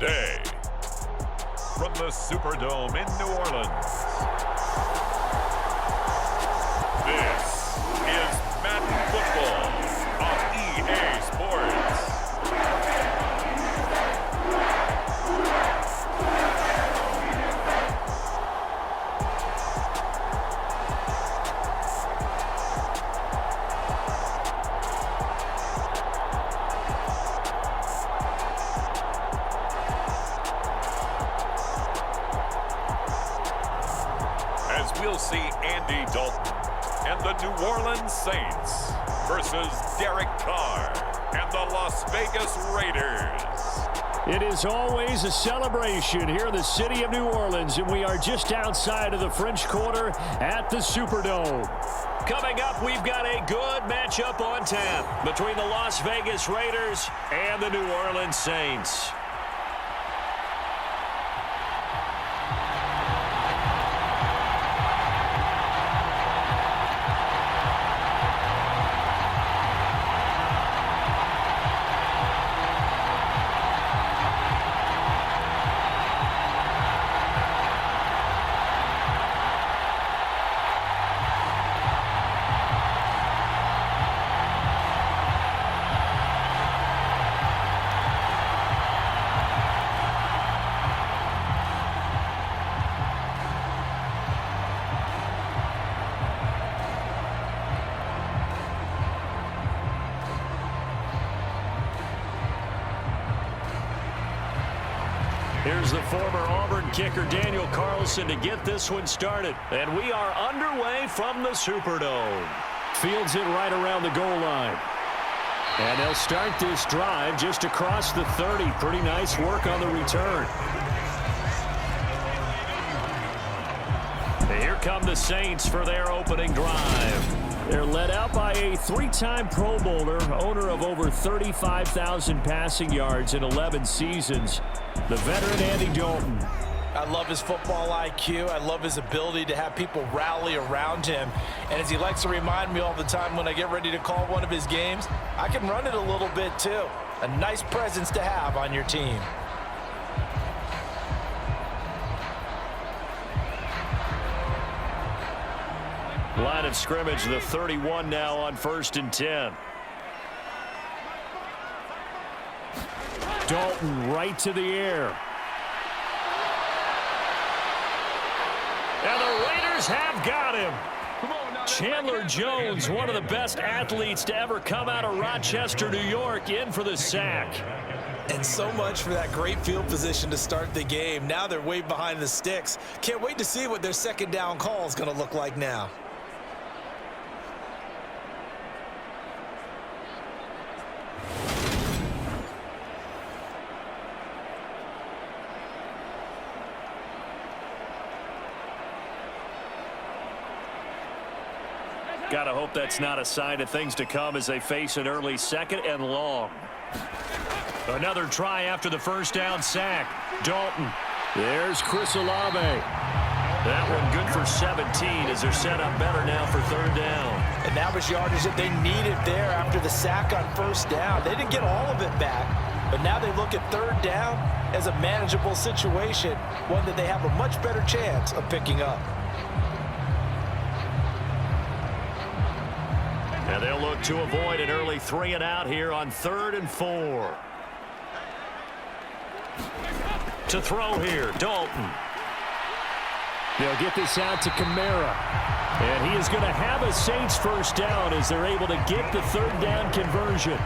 today. From the Superdome in New Orleans, this is Madden Football on EA Sports. As we'll see Andy Dalton and the New Orleans Saints versus Derek Carr and the Las Vegas Raiders. It is always a celebration here in the city of New Orleans, and we are just outside of the French Quarter at the Superdome. Coming up, we've got a good matchup on tap between the Las Vegas Raiders and the New Orleans Saints. Here's the former Auburn kicker, Daniel Carlson, to get this one started. And we are underway from the Superdome. Fields it right around the goal line. And they'll start this drive just across the 30. Pretty nice work on the return. Here come the Saints for their opening drive. They're led out by a three-time Pro Bowler, owner of over 35,000 passing yards in 11 seasons, the veteran Andy Dalton. I love his football IQ. I love his ability to have people rally around him. And as he likes to remind me all the time when I get ready to call one of his games, I can run it a little bit too. A nice presence to have on your team. Line of scrimmage, the 31 now on 1st and 10. Dalton right to the air. And the Raiders have got him. Chandler Jones, one of the best athletes to ever come out of Rochester, New York, in for the sack. And so much for that great field position to start the game. Now they're way behind the sticks. Can't wait to see what their second down call is going to look like now. Gotta hope that's not a sign of things to come as they face an early second and long. Another try after the first down sack. Dalton. There's Chris Olave. That one good for 17 as they're set up better now for third down. And that was yardage that they needed there after the sack on first down. They didn't get all of it back, but now they look at third down as a manageable situation, one that they have a much better chance of picking up. And they'll look to avoid an early 3 and out here on 3rd and 4. To throw here, Dalton. They'll get this out to Kamara. And he is going to have a Saints first down as they're able to get the third down conversion.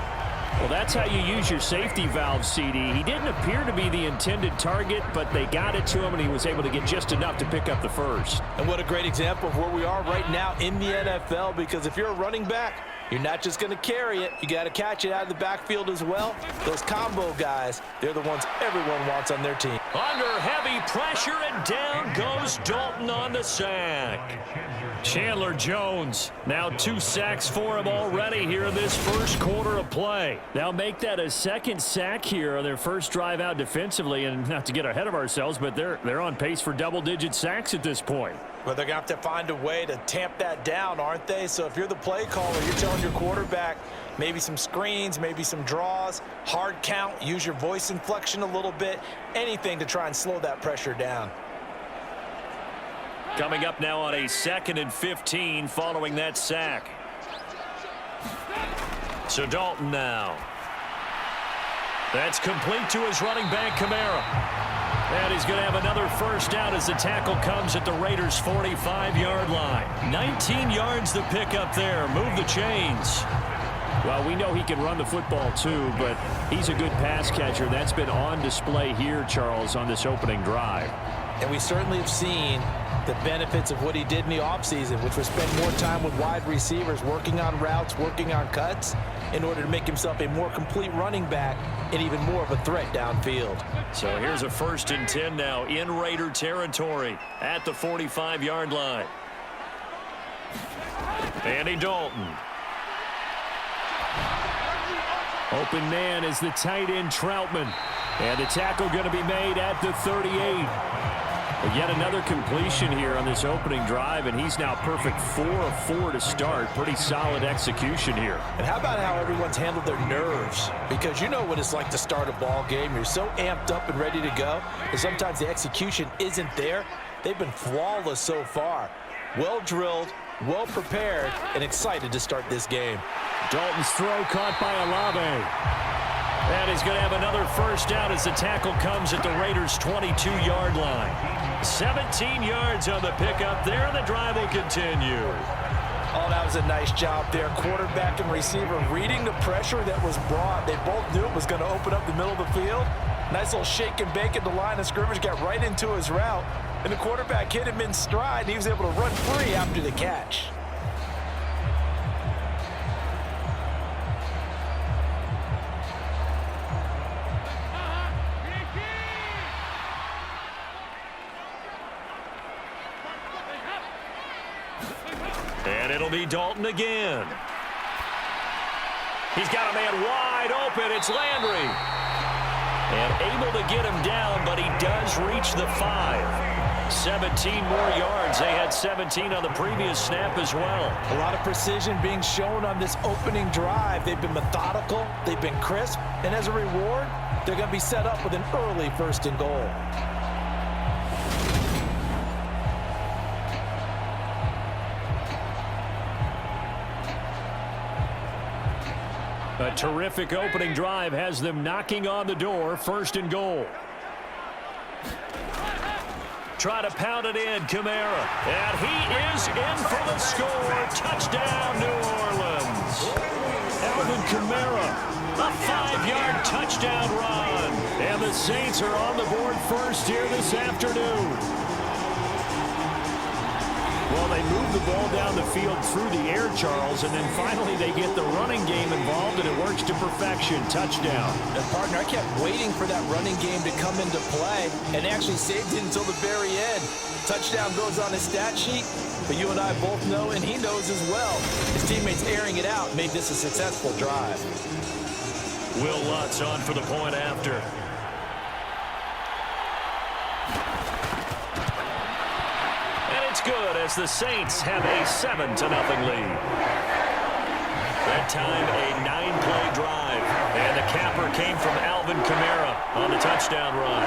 Well, that's how you use your safety valve, CD. He didn't appear to be the intended target, but they got it to him, and he was able to get just enough to pick up the first. And what a great example of where we are right now in the NFL, because if you're a running back, you're not just going to carry it. You got to catch it out of the backfield as well. Those combo guys, they're the ones everyone wants on their team. Under heavy pressure, and down goes Dalton on the sack. Chandler Jones, now 2 sacks for him already here in this first quarter of play. Now make that a second sack here on their first drive out defensively, and not to get ahead of ourselves, but they're on pace for double-digit sacks at this point. Well, they're going to have to find a way to tamp that down, aren't they? So if you're the play caller, you're telling your quarterback maybe some screens, maybe some draws, hard count, use your voice inflection a little bit, anything to try and slow that pressure down. Coming up now on a 2nd and 15 following that sack. So Dalton now. That's complete to his running back, Kamara. And he's going to have another first down as the tackle comes at the Raiders' 45-yard line. 19 yards to pick up there. Move the chains. Well, we know he can run the football too, but he's a good pass catcher. That's been on display here, Charles, on this opening drive. And we certainly have seen the benefits of what he did in the offseason, which was spend more time with wide receivers, working on routes, working on cuts, in order to make himself a more complete running back and even more of a threat downfield. So here's a 1st and 10 now in Raider territory at the 45-yard line. Andy Dalton. Open man is the tight end Troutman. And the tackle going to be made at the 38. But yet another completion here on this opening drive, and he's now perfect 4 of 4 to start. Pretty solid execution here. And how about how everyone's handled their nerves? Because you know what it's like to start a ball game. You're so amped up and ready to go, and sometimes the execution isn't there. They've been flawless so far. Well drilled, well prepared, and excited to start this game. Dalton's throw caught by Olave. And he's going to have another first down as the tackle comes at the Raiders' 22-yard line. 17 yards on the pickup there, and the drive will continue. Oh, that was a nice job there. Quarterback and receiver reading the pressure that was brought. They both knew it was going to open up the middle of the field. Nice little shake and bake at the line of scrimmage, got right into his route. And the quarterback hit him in stride, and he was able to run free after the catch. And it'll be Dalton again. He's got a man wide open. It's Landry. And able to get him down, but he does reach the 5. 17 more yards. They had 17 on the previous snap as well. A lot of precision being shown on this opening drive. They've been methodical. They've been crisp. And as a reward, they're going to be set up with an early 1st and goal. A terrific opening drive has them knocking on the door. 1st and goal. Try to pound it in, Kamara. And he is in for the score. Touchdown, New Orleans. Alvin Kamara, a 5-yard touchdown run. And the Saints are on the board first here this afternoon. Well, they move the ball down the field through the air, Charles, and then finally they get the running game involved, and it works to perfection. Touchdown. And, partner, I kept waiting for that running game to come into play, and they actually saved it until the very end. Touchdown goes on his stat sheet, but you and I both know, and he knows as well, his teammates airing it out made this a successful drive. Will Lutz on for the point after. Good as the Saints have a 7-0 lead. That time a 9-play drive, and the capper came from Alvin Kamara on the touchdown run.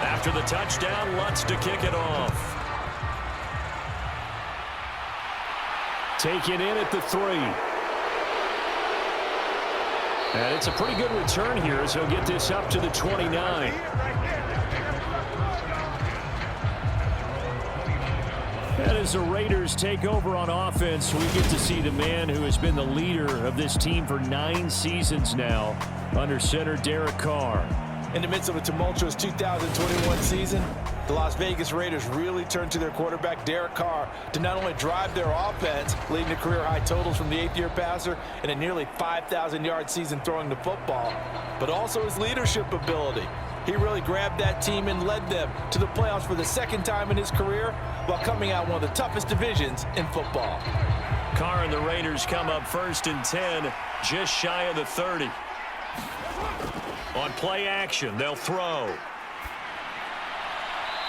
After the touchdown, Lutz to kick it off. Taken in at the 3. And it's a pretty good return here as he'll get this up to the 29. And as the Raiders take over on offense, we get to see the man who has been the leader of this team for 9 seasons now under center Derek Carr. In the midst of a tumultuous 2021 season, the Las Vegas Raiders really turned to their quarterback, Derek Carr, to not only drive their offense, leading to career-high totals from the eighth-year passer and a nearly 5,000-yard season throwing the football, but also his leadership ability. He really grabbed that team and led them to the playoffs for the second time in his career while coming out one of the toughest divisions in football. Carr and the Raiders come up 1st and 10, just shy of the 30. On play action, they'll throw.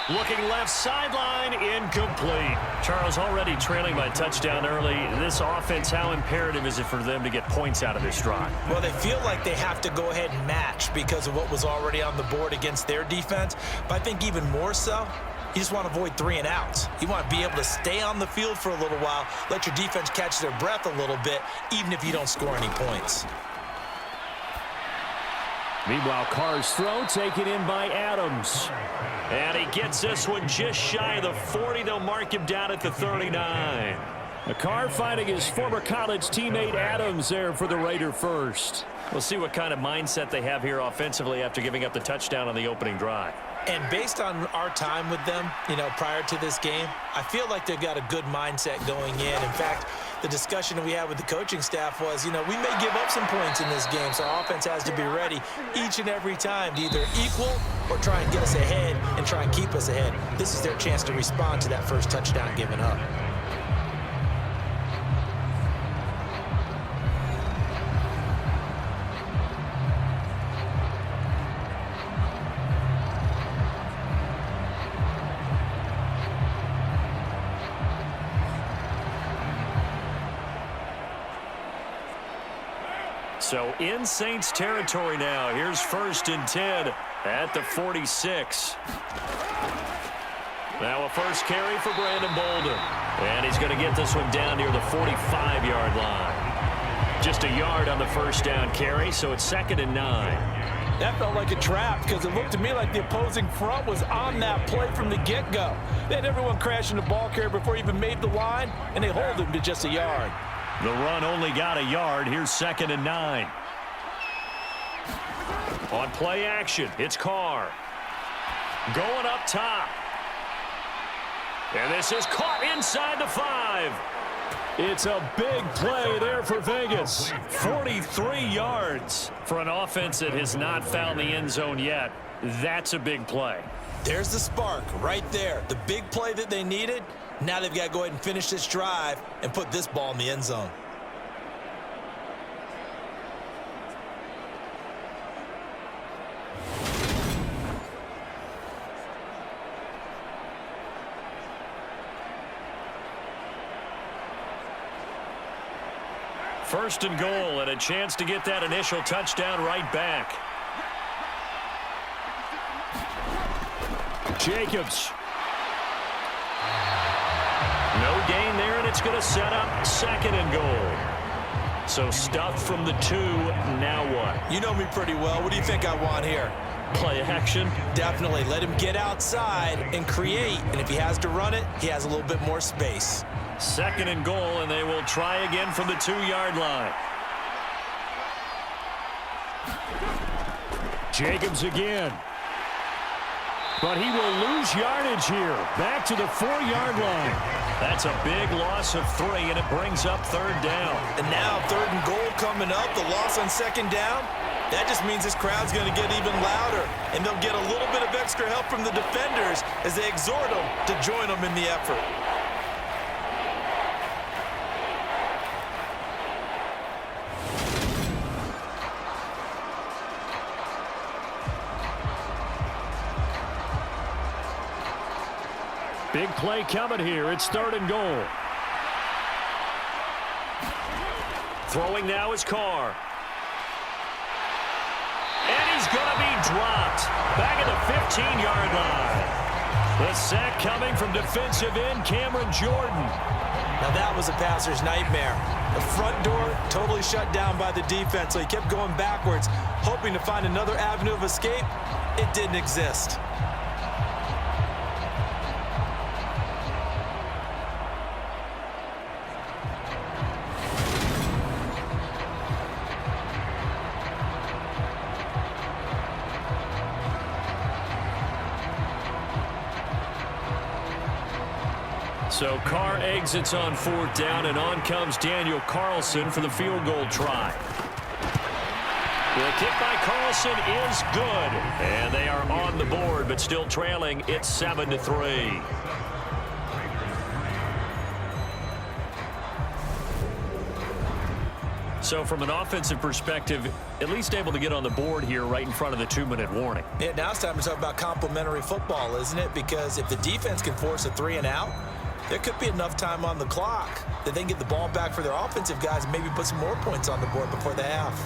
Looking left sideline, incomplete. Charles, already trailing by touchdown early. This offense, how imperative is it for them to get points out of this drive? Well, they feel like they have to go ahead and match because of what was already on the board against their defense. But I think even more so, you just want to avoid 3 and outs. You want to be able to stay on the field for a little while, let your defense catch their breath a little bit, even if you don't score any points. Meanwhile, Carr's throw taken in by Adams. And he gets this one just shy of the 40. They'll mark him down at the 39. Carr finding his former college teammate Adams there for the Raider first. We'll see what kind of mindset they have here offensively after giving up the touchdown on the opening drive. And based on our time with them, prior to this game, I feel like they've got a good mindset going in. In fact, the discussion we had with the coaching staff was, we may give up some points in this game, so our offense has to be ready each and every time to either equal or try and get us ahead and try and keep us ahead. This is their chance to respond to that first touchdown given up. So in Saints territory now. Here's 1st and 10 at the 46. Now a first carry for Brandon Bolden. And he's going to get this one down near the 45-yard line. Just a yard on the first down carry, so it's 2nd and 9. That felt like a trap because it looked to me like the opposing front was on that play from the get-go. They had everyone crashing the ball carrier before he even made the line, and they hold him to just a yard. The run only got a yard. Here's 2nd and 9. On play action, it's Carr. Going up top. And this is caught inside the 5. It's a big play there for Vegas. 43 yards for an offense that has not found the end zone yet. That's a big play. There's the spark right there. The big play that they needed. Now they've got to go ahead and finish this drive and put this ball in the end zone. First and goal, and a chance to get that initial touchdown right back. Jacobs. No gain there, and it's going to set up 2nd and goal. So stuffed from the 2, now what? You know me pretty well. What do you think I want here? Play action? Definitely. Let him get outside and create, and if he has to run it, he has a little bit more space. 2nd and goal, and they will try again from the 2-yard line. Jacobs again. But he will lose yardage here. Back to the 4-yard line. That's a big loss of 3, and it brings up 3rd down. And now 3rd and goal coming up. The loss on 2nd down. That just means this crowd's going to get even louder. And they'll get a little bit of extra help from the defenders as they exhort them to join them in the effort. Big play coming here. It's 3rd and goal. Throwing now is Carr. And he's going to be dropped. Back at the 15-yard line. The sack coming from defensive end Cameron Jordan. Now that was a passer's nightmare. The front door totally shut down by the defense, so he kept going backwards, hoping to find another avenue of escape. It didn't exist. So Carr exits on 4th down, and on comes Daniel Carlson for the field goal try. The kick by Carlson is good. And they are on the board, but still trailing. It's 7-3. So from an offensive perspective, at least able to get on the board here right in front of the 2-minute warning. Yeah, now it's time to talk about complementary football, isn't it? Because if the defense can force a 3-and-out, there could be enough time on the clock that they can get the ball back for their offensive guys and maybe put some more points on the board before the half.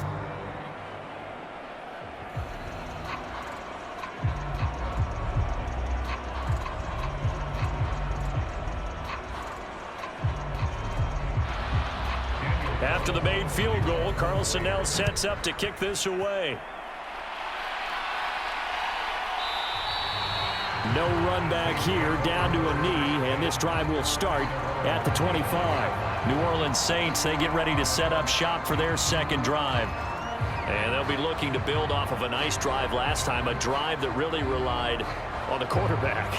After the made field goal, Carlson now sets up to kick this away. No run back here, down to a knee, and this drive will start at the 25. New Orleans Saints, they get ready to set up shop for their second drive. And they'll be looking to build off of a nice drive last time, a drive that really relied on the quarterback.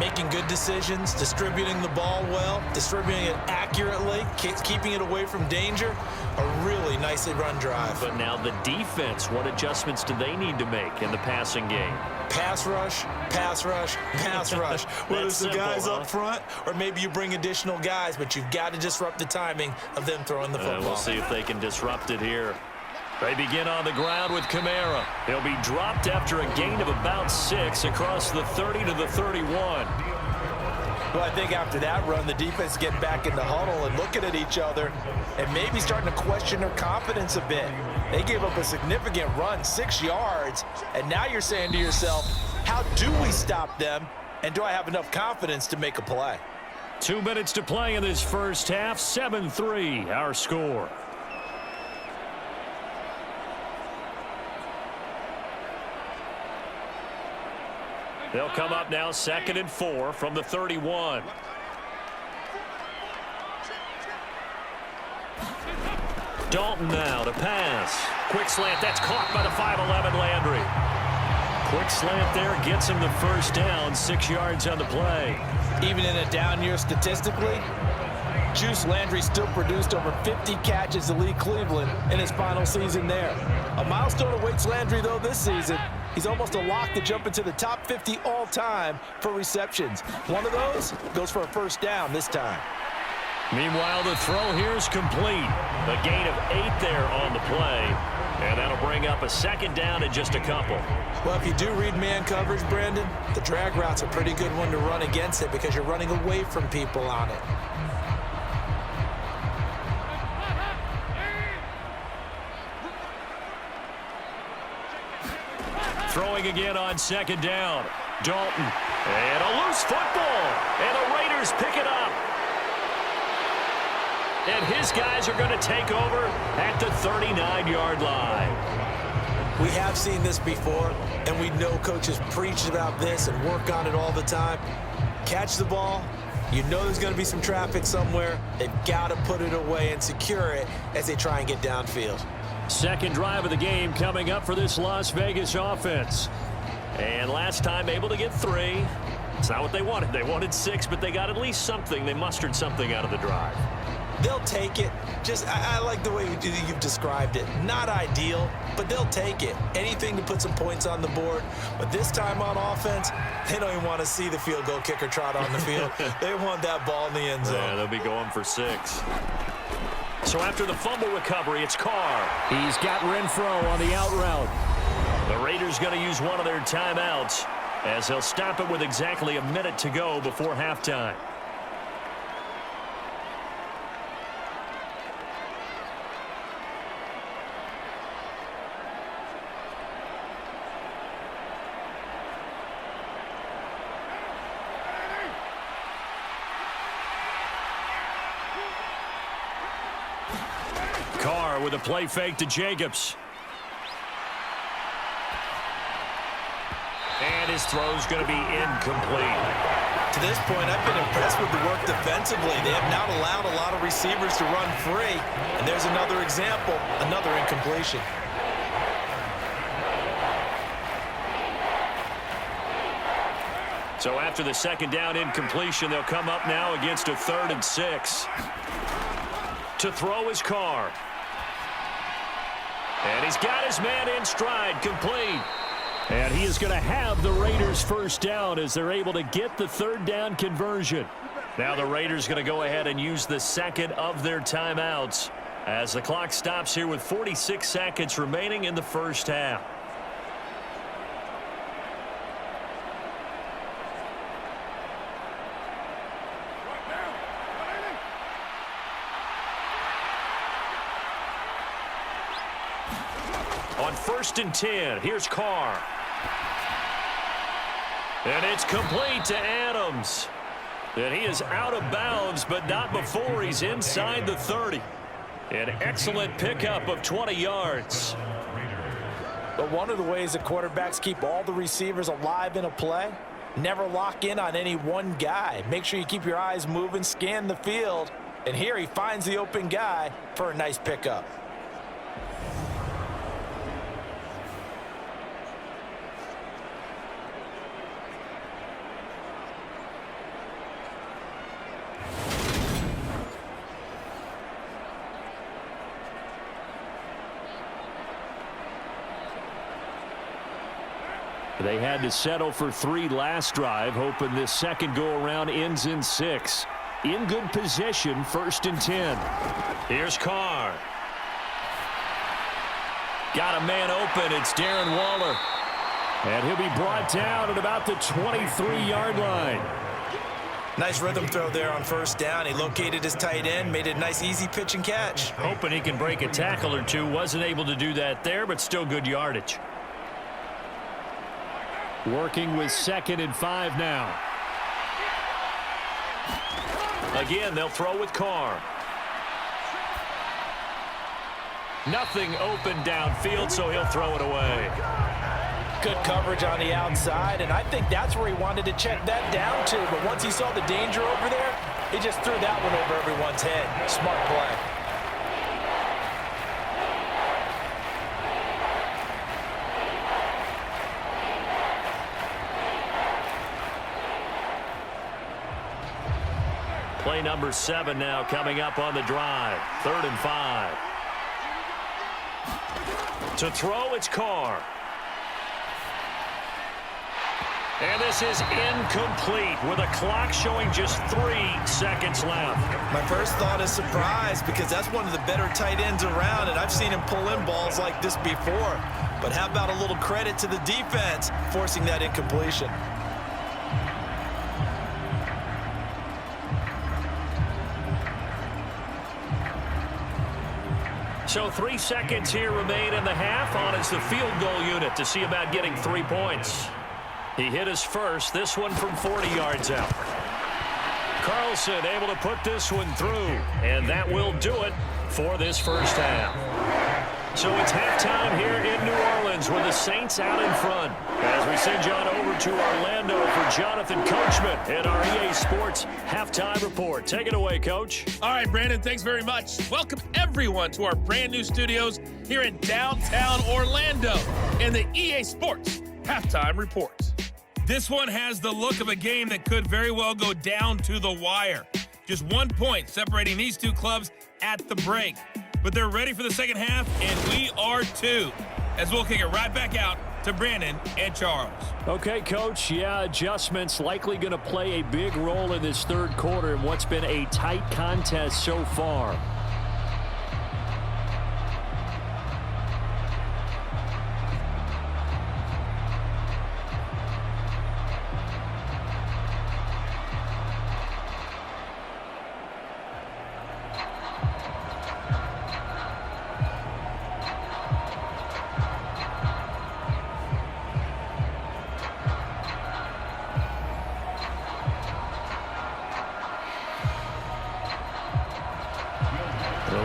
Making good decisions, distributing the ball well, distributing it accurately, keeping it away from danger. A really nicely run drive. But now the defense, what adjustments do they need to make in the passing game? Pass rush, pass rush, pass rush. Whether it's the guys up front or maybe you bring additional guys, but you've got to disrupt the timing of them throwing the football. We'll see if they can disrupt it here. They begin on the ground with Kamara. He'll be dropped after a gain of about 6 across the 30 to the 31. Well, I think after that run, the defense getting back in the huddle and looking at each other and maybe starting to question their confidence a bit. They gave up a significant run, 6 yards, and now you're saying to yourself, how do we stop them, and do I have enough confidence to make a play? 2 minutes to play in this first half, 7-3 our score. They'll come up now 2nd and 4 from the 31. Dalton now to pass. Quick slant, that's caught by the 5'11" Landry. Quick slant there gets him the first down, 6 yards on the play. Even in a down year statistically, Juice Landry still produced over 50 catches to lead Cleveland in his final season there. A milestone awaits Landry, though, this season. He's almost a lock to jump into the top 50 all-time for receptions. One of those goes for a first down this time. Meanwhile, the throw here is complete. A gain of 8 there on the play. And that'll bring up a second down in just a couple. Well, if you do read man coverage, Brandon, the drag route's a pretty good one to run against it because you're running away from people on it. Throwing again on second down. Dalton. And a loose football. And the Raiders pick it up. And his guys are going to take over at the 39-yard line. We have seen this before, and we know coaches preach about this and work on it all the time. Catch the ball. You know there's going to be some traffic somewhere. They've got to put it away and secure it as they try and get downfield. Second drive of the game coming up for this Las Vegas offense. And last time able to get 3. It's not what they wanted. They wanted 6, but they got at least something. They mustered something out of the drive. They'll take it. I like the way you've described it. Not ideal, but they'll take it. Anything to put some points on the board. But this time on offense, they don't even want to see the field goal kicker trot on the field. They want that ball in the end zone. Yeah, they'll be going for 6. So after the fumble recovery, it's Carr. He's got Renfro on the out route. The Raiders going to use one of their timeouts as they'll stop it with exactly a minute to go before halftime. Carr with a play fake to Jacobs. And his throw's going to be incomplete. To this point, I've been impressed with the work defensively. They have not allowed a lot of receivers to run free. And there's another example, another incompletion. So after the second down incompletion, they'll come up now against a 3rd and 6. To throw his Carr. And he's got his man in stride, complete. And he is going to have the Raiders first down as they're able to get the 3rd down conversion. Now the Raiders going to go ahead and use the second of their timeouts as the clock stops here with 46 seconds remaining in the first half. On 1st and 10, here's Carr. And it's complete to Adams. And he is out of bounds, but not before he's inside the 30. An excellent pickup of 20 yards. But one of the ways that quarterbacks keep all the receivers alive in a play, never lock in on any one guy. Make sure you keep your eyes moving, scan the field. And here he finds the open guy for a nice pickup. They had to settle for 3 last drive, hoping this second go-around ends in 6. In good position, 1st and 10. Here's Carr. Got a man open. It's Darren Waller. And he'll be brought down at about the 23-yard line. Nice rhythm throw there on 1st down. He located his tight end, made it a nice easy pitch and catch. Hoping he can break a tackle or two. Wasn't able to do that there, but still good yardage. Working with 2nd and 5 now. Again, they'll throw with Carr. Nothing open downfield, so he'll throw it away. Good coverage on the outside, and I think that's where he wanted to check that down to. But once he saw the danger over there, he just threw that one over everyone's head. Smart play. Play number 7 now coming up on the drive. 3rd and 5. To throw, it's Carr. And this is incomplete with a clock showing just 3 seconds left. My first thought is surprise because that's one of the better tight ends around, and I've seen him pull in balls like this before. But how about a little credit to the defense forcing that incompletion? So 3 seconds here remain in the half. On is the field goal unit to see about getting 3 points. He hit his first, this one from 40 yards out. Carlson able to put this one through, and that will do it for this first half. So it's halftime here in New Orleans with the Saints out in front. As we send John over to Orlando for Jonathan Coachman at our EA Sports Halftime Report. Take it away, Coach. All right, Brandon, thanks very much. Welcome, everyone, to our brand new studios here in downtown Orlando and the EA Sports Halftime Report. This one has the look of a game that could very well go down to the wire. Just 1 point separating these two clubs at the break. But they're ready for the second half, and we are too. As we'll kick it right back out to Brandon and Charles. Okay, Coach. Yeah, adjustments likely going to play a big role in this 3rd quarter in what's been a tight contest so far.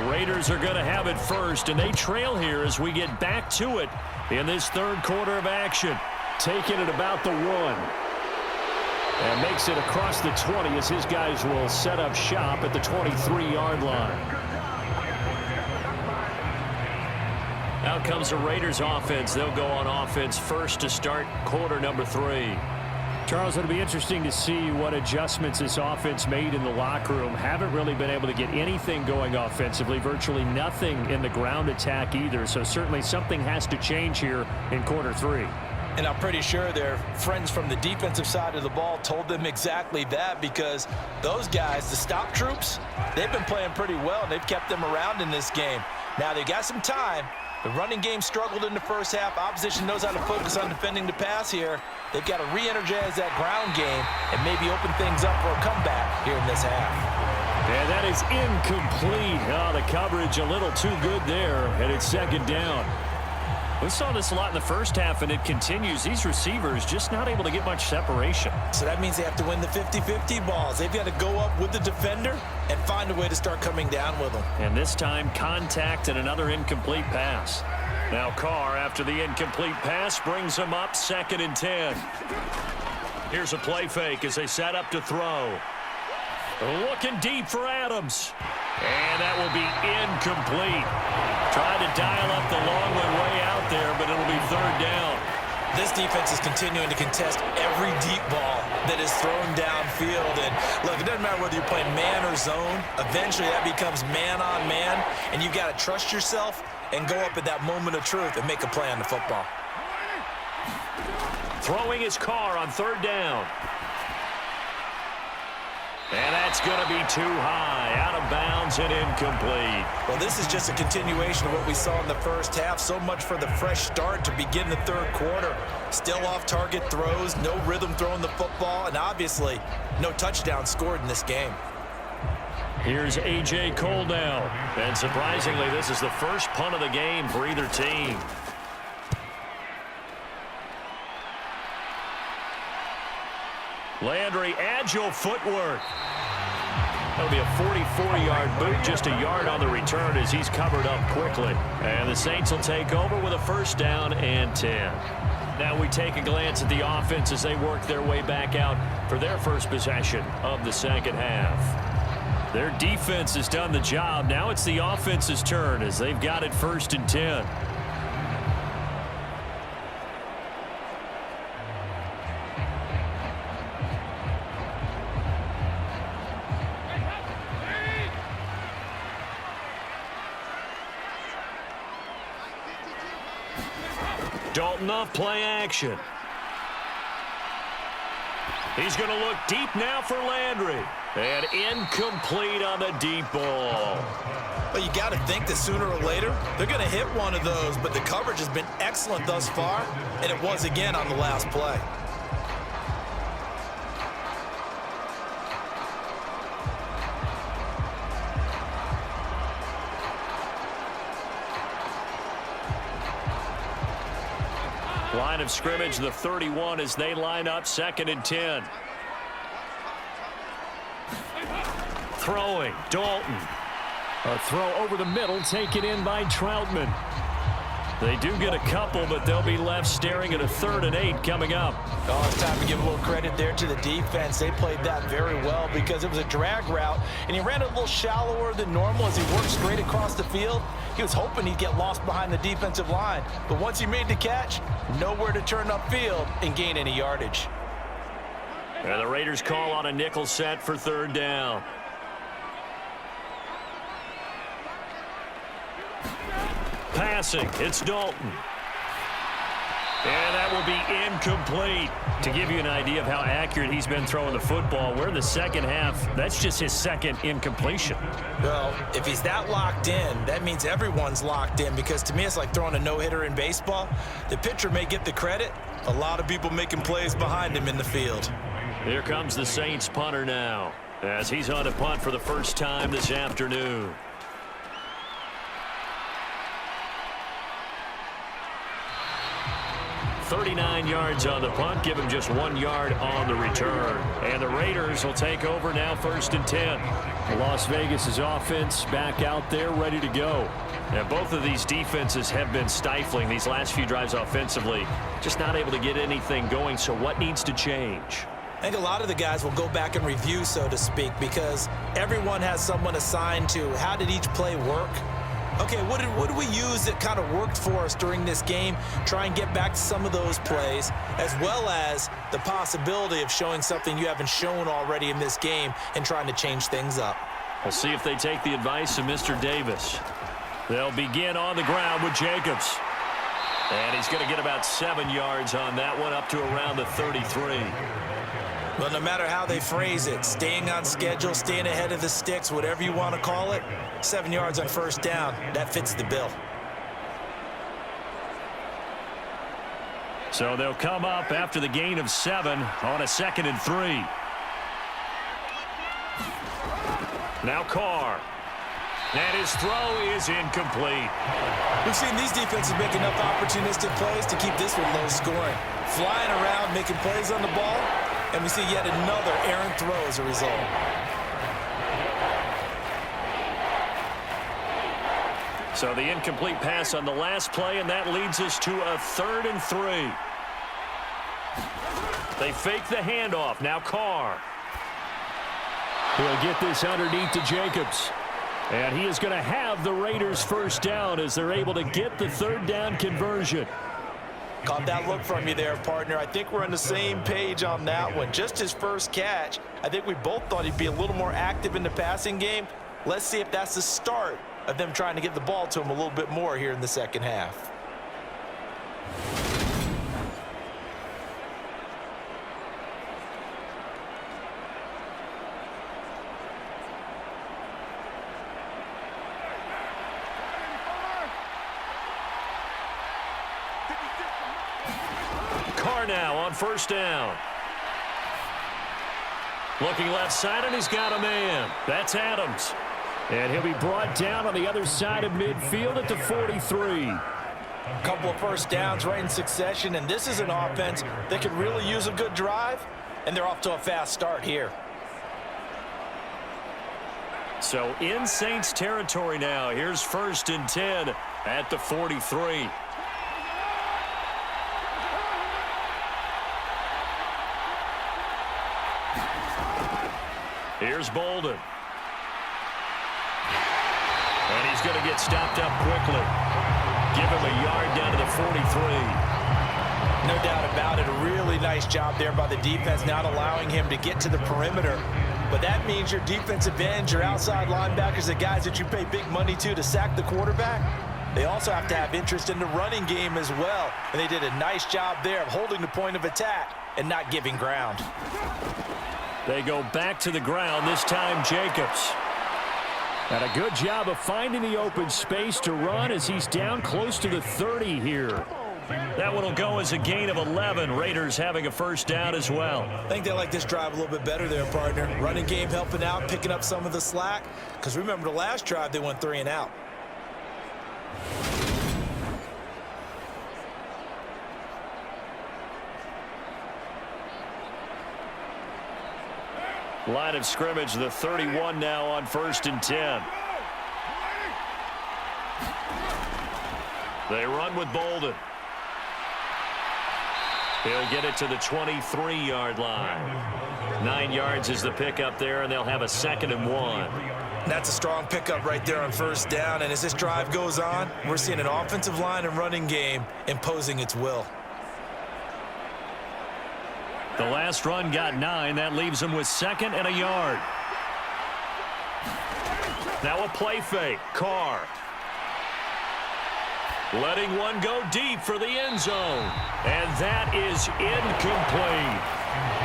Raiders are going to have it first, and they trail here as we get back to it in this 3rd quarter of action. Taking it about the 1. And makes it across the 20 as his guys will set up shop at the 23-yard line. Out comes the Raiders offense. They'll go on offense first to start quarter number 3. Charles, it'll be interesting to see what adjustments this offense made in the locker room. Haven't really been able to get anything going offensively, virtually nothing in the ground attack either. So certainly something has to change here in quarter 3. And I'm pretty sure their friends from the defensive side of the ball told them exactly that, because those guys, the stop troops, they've been playing pretty well, and they've kept them around in this game. Now, they got some time. The running game struggled in the first half. Opposition knows how to focus on defending the pass here. They've got to re-energize that ground game and maybe open things up for a comeback here in this half. And that is incomplete. Oh, the coverage a little too good there, and it's second down. We saw this a lot in the first half, and it continues. These receivers just not able to get much separation. So that means they have to win the 50-50 balls. They've got to go up with the defender and find a way to start coming down with them. And this time, contact and another incomplete pass. Now Carr, after the incomplete pass, brings him up 2nd and 10. Here's a play fake as they set up to throw. Looking deep for Adams. And that will be incomplete. Tried to dial up the long one way out there, but it'll be 3rd down. This defense is continuing to contest every deep ball that is thrown downfield. And look, it doesn't matter whether you're playing man or zone. Eventually that becomes man on man, and you've got to trust yourself and go up at that moment of truth and make a play on the football. Throwing his Carr on 3rd down. And that's going to be too high, out of bounds and incomplete. Well, this is just a continuation of what we saw in the first half. So much for the fresh start to begin the 3rd quarter. Still off-target throws, no rhythm throwing the football, and obviously no touchdown scored in this game. Here's A.J. Cole now. And surprisingly, this is the first punt of the game for either team. Landry, agile footwork. That'll be a 44-yard boot, just a yard on the return as he's covered up quickly. And the Saints will take over with a 1st down and 10. Now we take a glance at the offense as they work their way back out for their first possession of the 2nd half. Their defense has done the job. Now it's the offense's turn as they've got it 1st and 10. Dalton off play action. He's going to look deep now for Landry. And incomplete on the deep ball. But you got to think that sooner or later, they're going to hit one of those. But the coverage has been excellent thus far, and it was again on the last play. Line of scrimmage, the 31 as they line up 2nd and 10. Throwing, Dalton. A throw over the middle, taken in by Troutman. They do get a couple, but they'll be left staring at a 3rd and 8 coming up. Oh, it's time to give a little credit there to the defense. They played that very well because it was a drag route, and he ran a little shallower than normal as he worked straight across the field. He was hoping he'd get lost behind the defensive line, but once he made the catch, nowhere to turn upfield and gain any yardage. And the Raiders call on a nickel set for 3rd down. Passing, it's Dalton. And that will be incomplete. To give you an idea of how accurate he's been throwing the football, we're in the 2nd half. That's just his 2nd incompletion. Well, if he's that locked in, that means everyone's locked in, because to me it's like throwing a no-hitter in baseball. The pitcher may get the credit. A lot of people making plays behind him in the field. Here comes the Saints punter now as he's on to punt for the first time this afternoon. 39 yards on the punt, give him just 1 yard on the return. And the Raiders will take over now 1st and 10. Las Vegas' offense back out there ready to go. And both of these defenses have been stifling these last few drives offensively. Just not able to get anything going, so what needs to change? I think a lot of the guys will go back and review, so to speak, because everyone has someone assigned to how did each play work. Okay, what did we use that kind of worked for us during this game? Try and get back to some of those plays, as well as the possibility of showing something you haven't shown already in this game and trying to change things up. We'll see if they take the advice of Mr. Davis. They'll begin on the ground with Jacobs. And he's going to get about 7 yards on that one, up to around the 33. Well, no matter how they phrase it, staying on schedule, staying ahead of the sticks, whatever you want to call it, 7 yards on first down, that fits the bill. So they'll come up after the gain of 7 on a 2nd and 3. Now Carr. And his throw is incomplete. We've seen these defenses make enough opportunistic plays to keep this one low scoring. Flying around, making plays on the ball, and we see yet another errant throw as a result. So the incomplete pass on the last play, and that leads us to a 3rd and 3. They fake the handoff. Now Carr. He'll get this underneath to Jacobs. And he is going to have the Raiders first down as they're able to get the 3rd down conversion. Caught that look from you there, partner. I think we're on the same page on that one. Just his first catch, I think we both thought he'd be a little more active in the passing game. Let's see if that's the start of them trying to get the ball to him a little bit more here in the second half. Carr now on first down. Looking left side, and he's got a man. That's Adams. And he'll be brought down on the other side of midfield at the 43. A couple of first downs right in succession, and this is an offense that could really use a good drive, and they're off to a fast start here. So in Saints territory now. Here's 1st and 10 at the 43. Here's Bolden. And he's going to get stopped up quickly. Give him a yard down to the 43. No doubt about it. A really nice job there by the defense, not allowing him to get to the perimeter. But that means your defensive ends, your outside linebackers, the guys that you pay big money to sack the quarterback, they also have to have interest in the running game as well. And they did a nice job there of holding the point of attack and not giving ground. They go back to the ground, this time Jacobs. And a good job of finding the open space to run as he's down close to the 30 here. That one will go as a gain of 11. Raiders having a first down as well. I think they like this drive a little bit better there, partner. Running game helping out, picking up some of the slack. Because remember the last drive, they went 3 and out. Line of scrimmage, the 31 now on 1st and 10. They run with Bolden. He'll get it to the 23-yard line. 9 yards is the pickup there, and they'll have a 2nd and 1. That's a strong pickup right there on first down. And as this drive goes on, we're seeing an offensive line and running game imposing its will. The last run got 9. That leaves them with 2nd and a yard. Now a play fake. Carr. Letting one go deep for the end zone. And that is incomplete.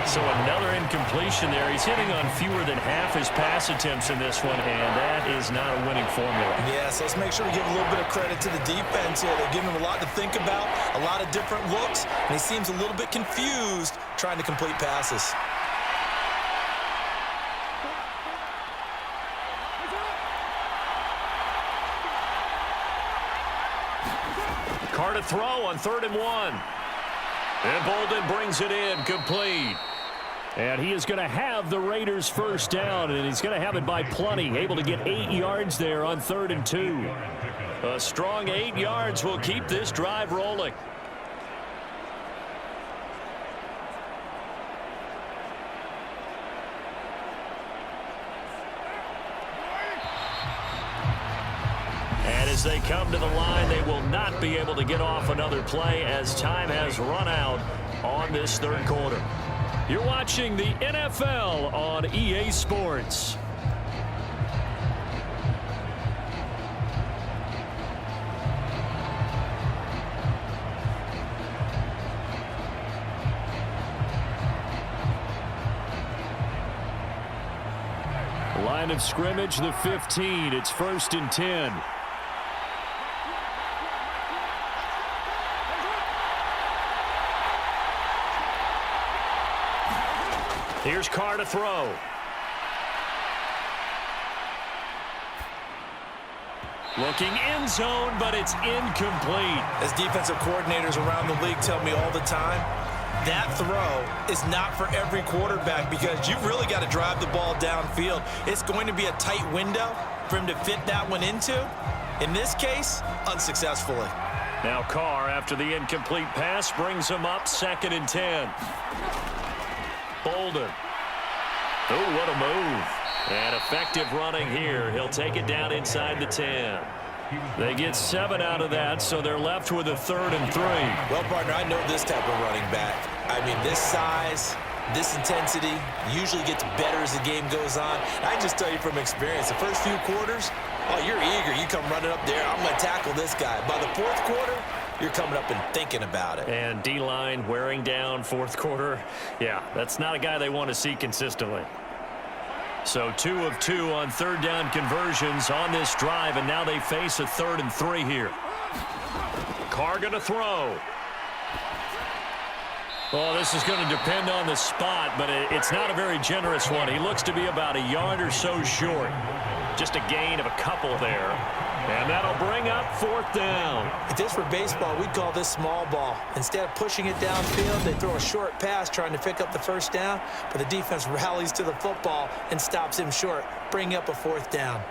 So another incompletion there. He's hitting on fewer than half his pass attempts in this one, and that is not a winning formula. Yes, let's make sure we give a little bit of credit to the defense here. They're giving him a lot to think about, a lot of different looks, and he seems a little bit confused trying to complete passes. Carr to throw on 3rd and 1. And Bolden brings it in, complete. And he is going to have the Raiders first down, and he's going to have it by plenty. Able to get 8 yards there on 3rd and 2. A strong 8 yards will keep this drive rolling. as they come to the line. They will not be able to get off another play as time has run out on this third quarter. You're watching the NFL on EA Sports. Line of scrimmage, the 15. It's 1st and 10. Here's Carr to throw. Looking end zone, but it's incomplete. As defensive coordinators around the league tell me all the time, that throw is not for every quarterback because you've really got to drive the ball downfield. It's going to be a tight window for him to fit that one into. In this case, unsuccessfully. Now Carr, after the incomplete pass, brings him up 2nd and 10. Bolden. Oh, what a move. And effective running here. He'll take it down inside the 10. They get 7 out of that, so they're left with a 3rd and 3. Well, partner, I know this type of running back. I mean, this size, this intensity usually gets better as the game goes on. I just tell you from experience, the first few quarters, oh, you're eager. You come running up there. I'm going to tackle this guy. By the 4th quarter, you're coming up and thinking about it. And D-line wearing down 4th quarter. Yeah, that's not a guy they want to see consistently. So 2 of 2 on 3rd down conversions on this drive, and now they face a 3rd and 3 here. Carr going to throw. Well, this is going to depend on the spot, but it's not a very generous one. He looks to be about a yard or so short. Just a gain of a couple there. And that'll bring up 4th down. If this were baseball, we'd call this small ball. Instead of pushing it downfield, they throw a short pass trying to pick up the 1st down, but the defense rallies to the football and stops him short, bringing up a 4th down.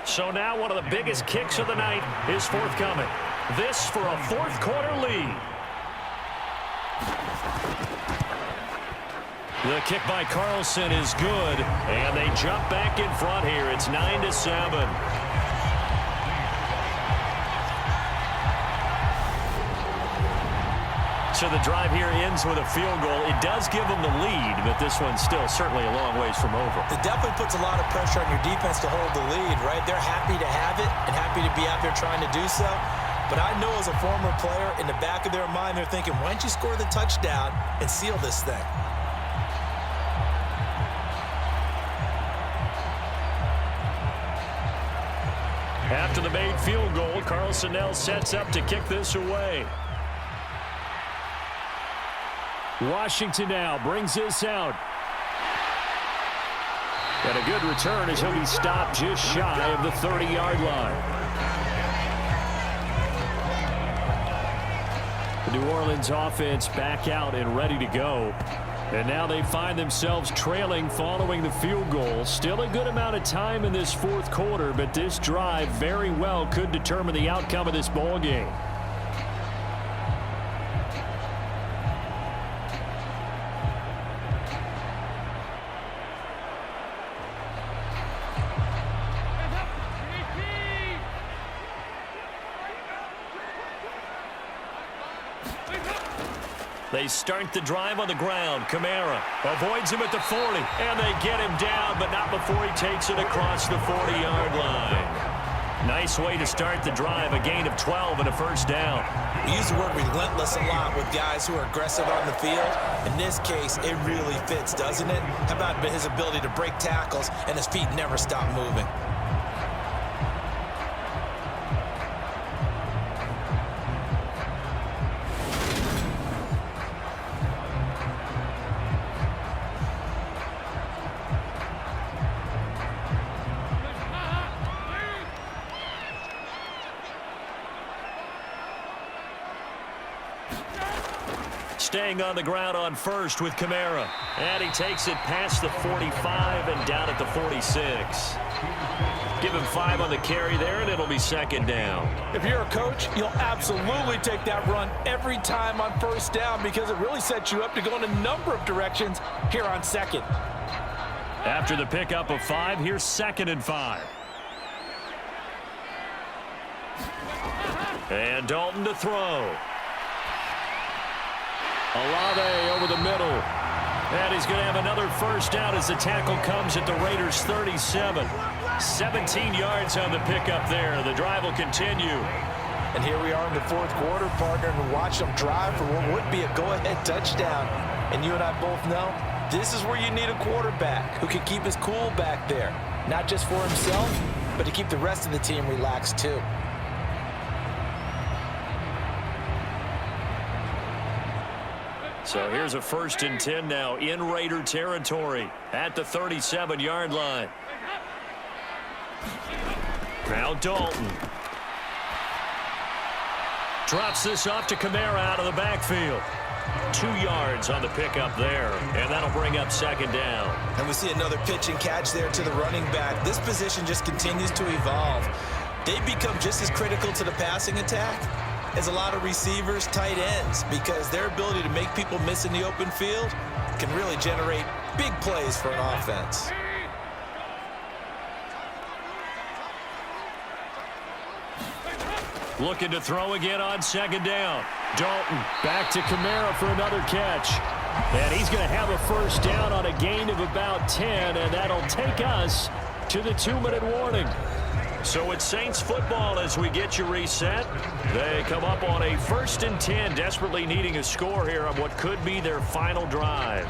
So now one of the biggest kicks of the night is forthcoming. This for a 4th quarter lead. The kick by Carlson is good, and they jump back in front here. It's 9-7. So the drive here ends with a field goal. It does give them the lead, but this one's still certainly a long ways from over. It definitely puts a lot of pressure on your defense to hold the lead, right? They're happy to have it and happy to be out there trying to do so. But I know as a former player, in the back of their mind, they're thinking, why don't you score the touchdown and seal this thing? After the made field goal, Carlson now sets up to kick this away. Washington now brings this out. And a good return as he'll be stopped just shy of the 30-yard line. The New Orleans offense back out and ready to go. And now they find themselves trailing following the field goal. Still a good amount of time in this 4th quarter, but this drive very well could determine the outcome of this ball game. They start the drive on the ground. Kamara avoids him at the 40, and they get him down, but not before he takes it across the 40-yard line. Nice way to start the drive, a gain of 12 and a 1st down. We use the word relentless a lot with guys who are aggressive on the field. In this case, it really fits, doesn't it? How about his ability to break tackles and his feet never stop moving? staying on the ground on first with Kamara. And he takes it past the 45 and down at the 46. Give him 5 on the carry there, and it'll be second down. If you're a coach, you'll absolutely take that run every time on first down because it really sets you up to go in a number of directions here on second. After the pickup of 5, here's 2nd and 5. And Dalton to throw. Olave over the middle. And he's going to have another first down as the tackle comes at the Raiders' 37. 17 yards on the pickup there. The drive will continue. And here we are in the fourth quarter, partner, and watch them drive for what would be a go-ahead touchdown. And you and I both know this is where you need a quarterback who can keep his cool back there. Not just for himself, but to keep the rest of the team relaxed too. So here's a 1st and 10 now in Raider territory at the 37-yard line. Now Dalton. Drops this off to Kamara out of the backfield. 2 yards on the pickup there, and that'll bring up second down. And we see another pitch and catch there to the running back. This position just continues to evolve. They become just as critical to the passing attack as a lot of receivers, tight ends, because their ability to make people miss in the open field can really generate big plays for an offense. Looking to throw again on second down. Dalton back to Kamara for another catch. And he's going to have a first down on a gain of about 10, and that'll take us to the 2-minute warning. So it's Saints football as we get you reset. They come up on a 1st and 10, desperately needing a score here on what could be their final drive.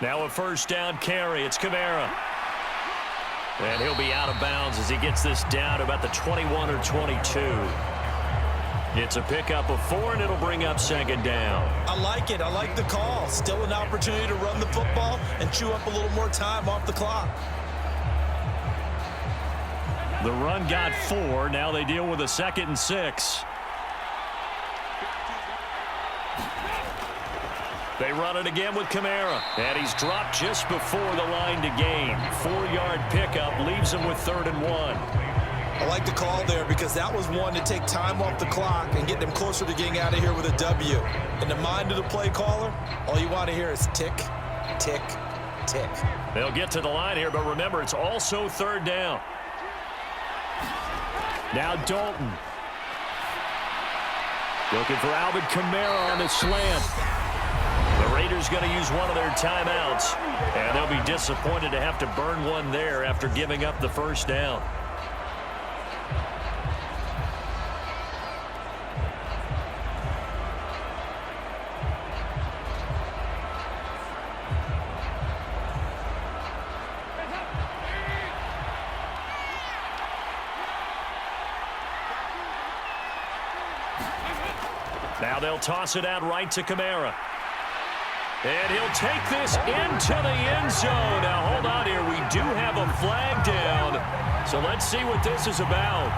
Now a first down carry. It's Kamara. And he'll be out of bounds as he gets this down to about the 21 or 22. It's a pickup of 4, and it'll bring up second down. I like it. I like the call. Still an opportunity to run the football and chew up a little more time off the clock. The run got 4. Now they deal with a 2nd and 6. They run it again with Kamara, and he's dropped just before the line to gain. 4-yard pickup leaves him with 3rd and 1. I like the call there because that was one to take time off the clock and get them closer to getting out of here with a W. In the mind of the play caller, all you want to hear is tick, tick, tick. They'll get to the line here, but remember, it's also 3rd down. Now Dalton. Looking for Alvin Kamara on the slant. The Raiders going to use one of their timeouts, and they'll be disappointed to have to burn one there after giving up the first down. Now they'll toss it out right to Kamara. And he'll take this into the end zone. Now, hold on here. We do have a flag down. So let's see what this is about.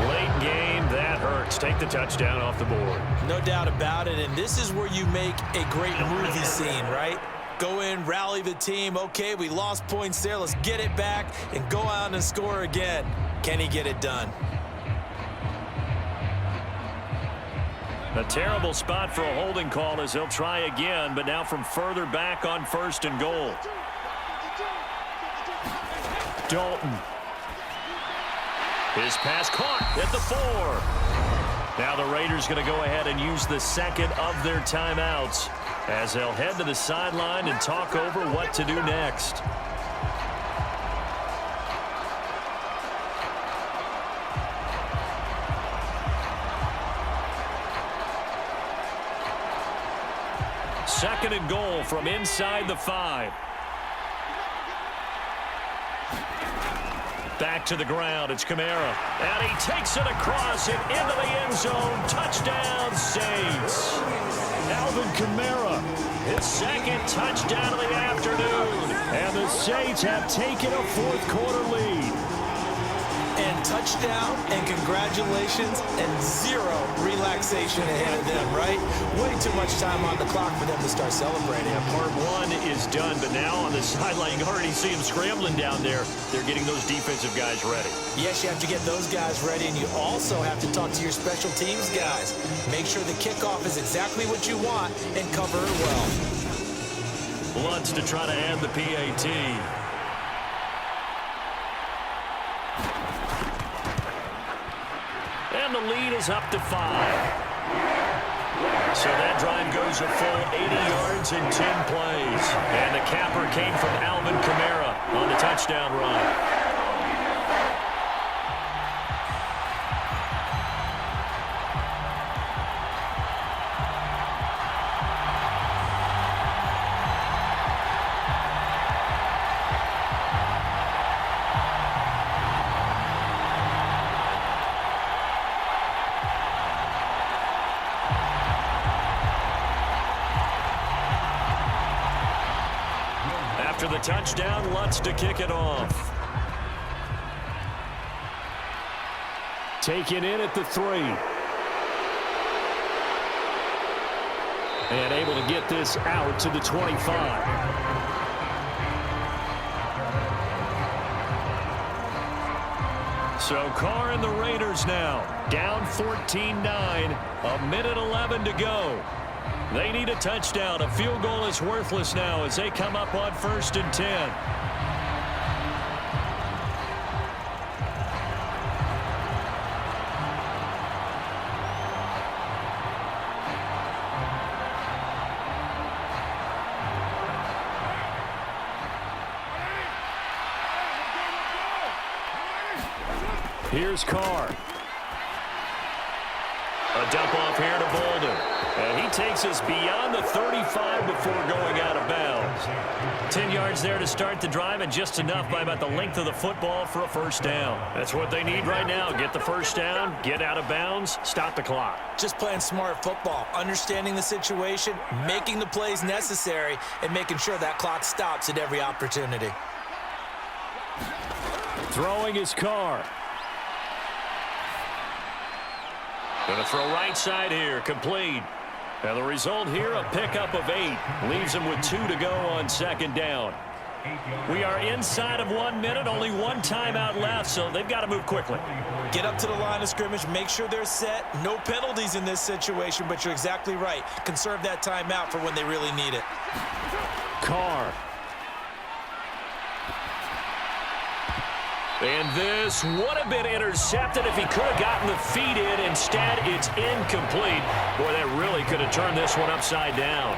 Late game, that hurts. Take the touchdown off the board. No doubt about it. And this is where you make a great movie scene, right? Go in, rally the team. Okay, we lost points there. Let's get it back and go out and score again. Can he get it done? A terrible spot for a holding call as he'll try again, but now from further back on 1st and goal. Dalton. His pass caught at the 4. Now the Raiders going to go ahead and use the 2nd of their timeouts as they'll head to the sideline and talk over what to do next. Second and goal from inside the 5. Back to the ground. It's Kamara. And he takes it across and into the end zone. Touchdown, Saints. Alvin Kamara, his second touchdown of the afternoon. And the Saints have taken a fourth-quarter lead. And touchdown and congratulations and zero relaxation ahead of them, right? Way too much time on the clock for them to start celebrating. Part one is done, but now on the sideline, you already see them scrambling down there. They're getting those defensive guys ready. Yes, you have to get those guys ready, and you also have to talk to your special teams guys. Make sure the kickoff is exactly what you want and cover it well. Lutz to try to add the PAT. And the lead is up to 5. So that drive goes a full 80 yards in 10 plays. And the capper came from Alvin Kamara on the touchdown run. After the touchdown, Lutz to kick it off. Taken in at the 3. And able to get this out to the 25. So Carr and the Raiders now down 14-9, a minute 11 to go. They need a touchdown. A field goal is worthless now as they come up on 1st and 10. Here's Carr. A dump off here to Bolden. And he takes us beyond the 35 before going out of bounds. 10 yards there to start the drive, and just enough by about the length of the football for a first down. That's what they need right now. Get the first down, get out of bounds, stop the clock. Just playing smart football, understanding the situation, making the plays necessary, and making sure that clock stops at every opportunity. Throwing his Carr. Going to throw right side here, complete. And the result here, a pickup of 8. Leaves him with 2 to go on 2nd down. We are inside of 1 minute, only one timeout left, so they've got to move quickly. Get up to the line of scrimmage, make sure they're set. No penalties in this situation, but you're exactly right. Conserve that timeout for when they really need it. Carr. And this would have been intercepted if he could have gotten the feet in. Instead, it's incomplete. Boy, that really could have turned this one upside down.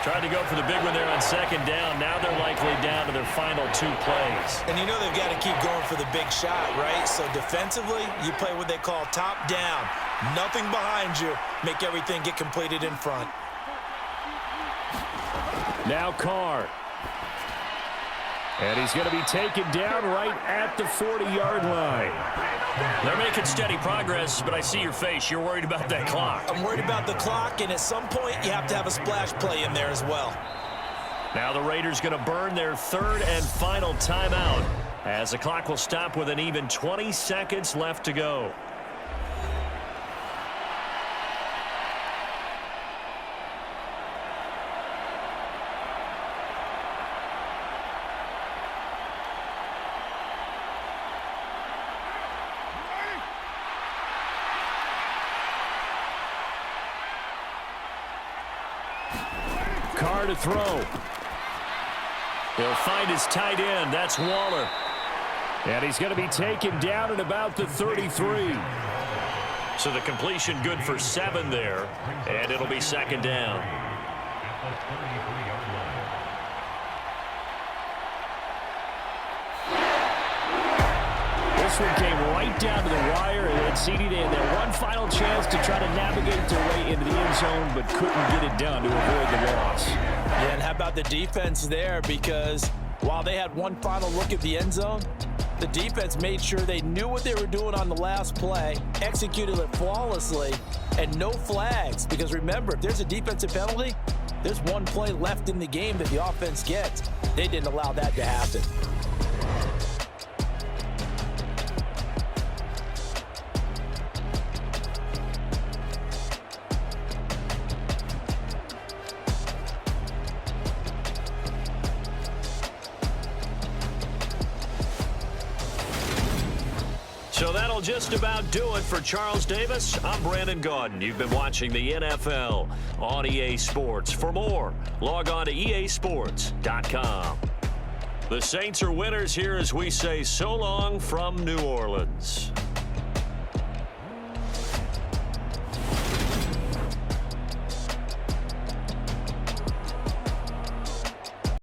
Tried to go for the big one there on 2nd down. Now they're likely down to their final 2 plays. And you know they've got to keep going for the big shot, right? So defensively, you play what they call top down. Nothing behind you. Make everything get completed in front. Now Carr. And he's going to be taken down right at the 40-yard line. They're making steady progress, but I see your face. You're worried about that clock. I'm worried about the clock, and at some point, you have to have a splash play in there as well. Now the Raiders going to burn their 3rd and final timeout as the clock will stop with an even 20 seconds left to go. Carr to throw. He'll find his tight end. That's Waller. And he's going to be taken down at about the 33. So the completion good for 7 there. And it'll be 2nd down. This one came right down to the wire, and CD had that one final chance to try to navigate their way into the end zone, but couldn't get it done to avoid the loss. Yeah, and how about the defense there? Because while they had one final look at the end zone, The defense made sure they knew what they were doing on the last play, executed it flawlessly, and no flags. Because remember, if there's a defensive penalty, there's one play left in the game that the offense gets. They didn't allow that to happen. So that'll just about do it for Charles Davis. I'm Brandon Gaudin. You've been watching the NFL on EA Sports. For more, log on to easports.com. The Saints are winners here as we say so long from New Orleans.